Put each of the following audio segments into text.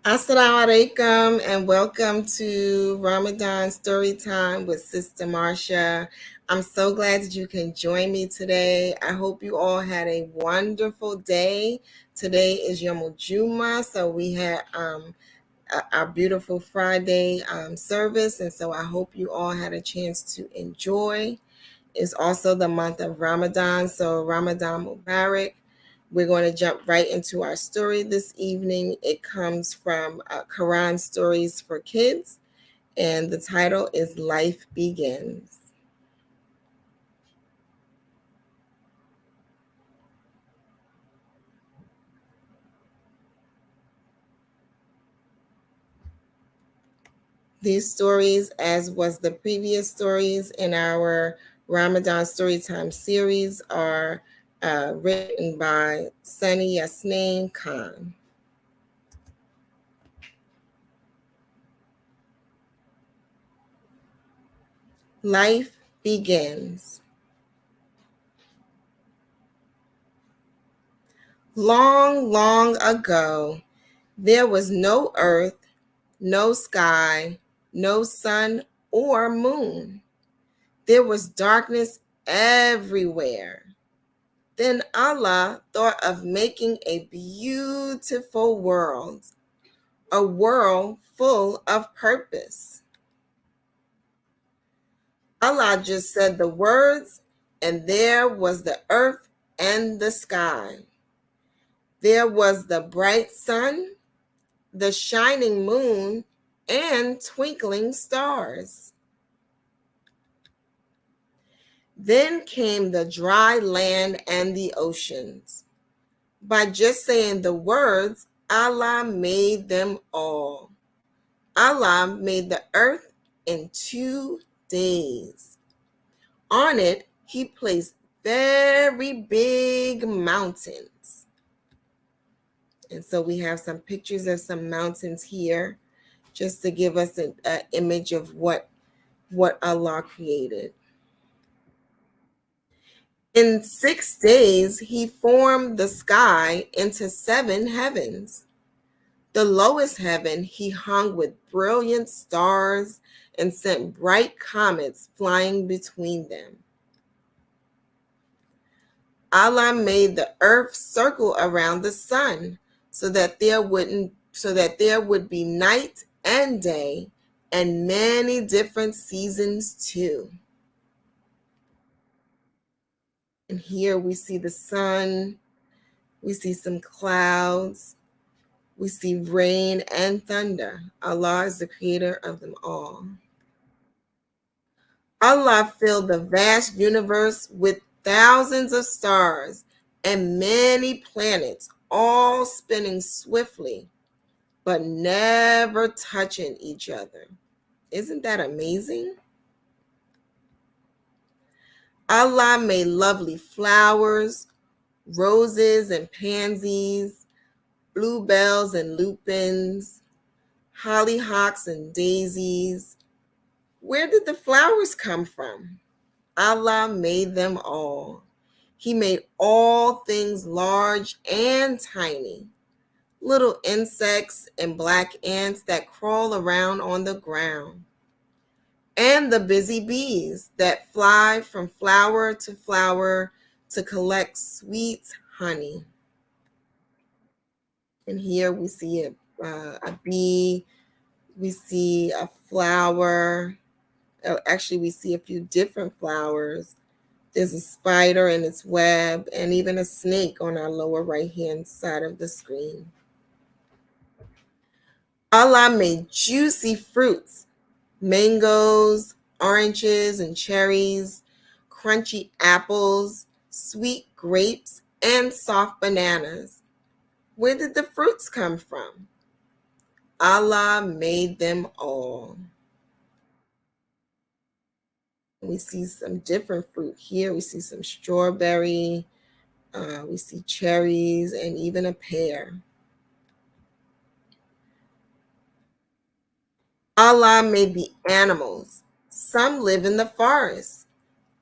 Assalamu alaikum and welcome to Ramadan Storytime with Sister Marsha. I'm so glad that you can join me today. I hope you all had a wonderful day. Today is Yom Juma, so we had our beautiful Friday service, and so I hope you all had a chance to enjoy. It's also the month of Ramadan, so Ramadan Mubarak. We're going to jump right into our story this evening. It comes from Quran Stories for Kids, and the title is Life Begins. These stories, as was the previous stories in our Ramadan Storytime series, are written by Sunny Yasneen Khan. Life begins. Long, long ago, there was no earth, no sky, no sun or moon. There was darkness everywhere. Then Allah thought of making a beautiful world, a world full of purpose. Allah just said the words, and there was the earth and the sky. There was the bright sun, the shining moon, and twinkling stars. Then came the dry land and the oceans. By just saying the words, Allah made them all. Allah made the earth in 2 days. On it, He placed very big mountains. And so we have some pictures of some mountains here, just to give us an image of what Allah created. In 6 days, He formed the sky into 7 heavens. The lowest heaven He hung with brilliant stars and sent bright comets flying between them. Allah made the earth circle around the sun so that there would be night and day and many different seasons too. And here we see the sun, we see some clouds, we see rain and thunder. Allah is the creator of them all. Allah filled the vast universe with thousands of stars and many planets, all spinning swiftly, but never touching each other. Isn't that amazing? Allah made lovely flowers, roses and pansies, bluebells and lupins, hollyhocks and daisies. Where did the flowers come from? Allah made them all. He made all things large and tiny, little insects and black ants that crawl around on the ground, and the busy bees that fly from flower to collect sweet honey. And here we see a bee, we see a flower. Actually, we see a few different flowers. There's a spider in its web and even a snake on our lower right-hand side of the screen. Allah made juicy fruits, mangoes, oranges, and cherries, crunchy apples, sweet grapes, and soft bananas. Where did the fruits come from? Allah made them all. We see some different fruit here. We see some strawberry, we see cherries, and even a pear. Allah made the animals. Some live in the forest.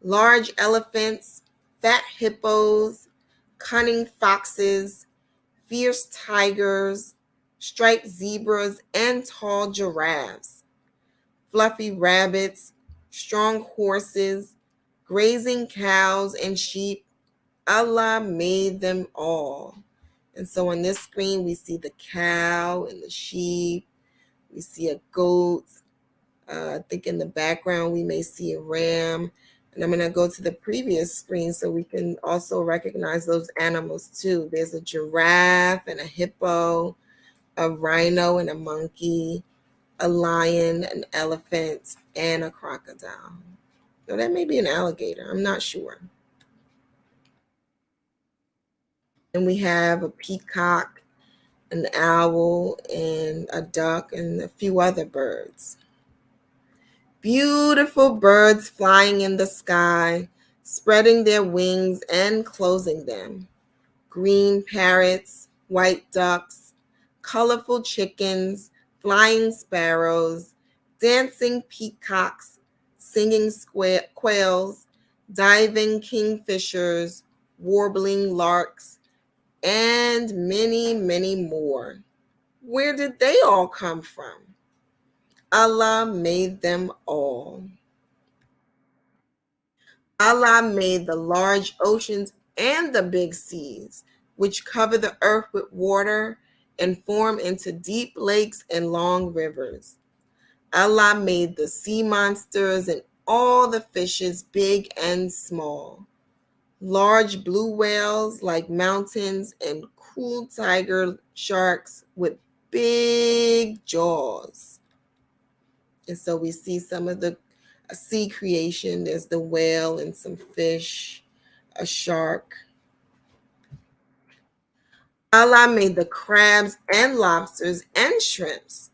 Large elephants, fat hippos, cunning foxes, fierce tigers, striped zebras, and tall giraffes, fluffy rabbits, strong horses, grazing cows and sheep. Allah made them all. And so on this screen, we see the cow and the sheep. We see a goat. I think in the background, we may see a ram. And I'm going to go to the previous screen so we can also recognize those animals too. There's a giraffe and a hippo, a rhino and a monkey, a lion, an elephant, and a crocodile. So that may be an alligator. I'm not sure. And we have a peacock, an owl, and a duck, and a few other birds. Beautiful birds flying in the sky, spreading their wings and closing them. Green parrots, white ducks, colorful chickens, flying sparrows, dancing peacocks, singing quails, diving kingfishers, warbling larks, and many, many more. Where did they all come from? Allah made them all. Allah made the large oceans and the big seas, which cover the earth with water and form into deep lakes and long rivers. Allah made the sea monsters and all the fishes, big and small. Large blue whales like mountains and cool tiger sharks with big jaws. And so we see some of the sea creation. There's the whale and some fish, a shark. Allah made the crabs and lobsters and shrimps,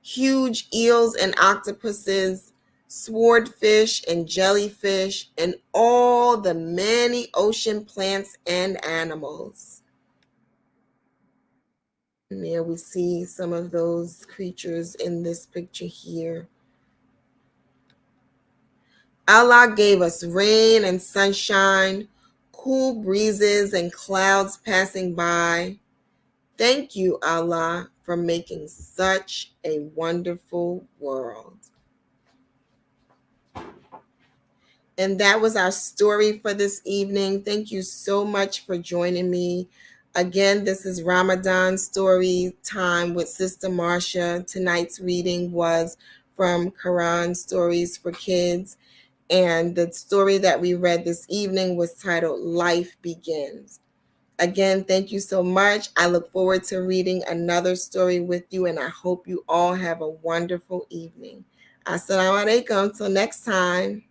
huge eels and octopuses, swordfish and jellyfish, and all the many ocean plants and animals. And there we see some of those creatures in this picture here. Allah gave us rain and sunshine, cool breezes and clouds passing by. Thank you, Allah, for making such a wonderful world. And that was our story for this evening. Thank you so much for joining me. Again, this is Ramadan Storytime with Sister Marsha. Tonight's reading was from Quran Stories for Kids. And the story that we read this evening was titled Life Begins. Again, thank you so much. I look forward to reading another story with you, and I hope you all have a wonderful evening. Assalamu alaikum. Till next time.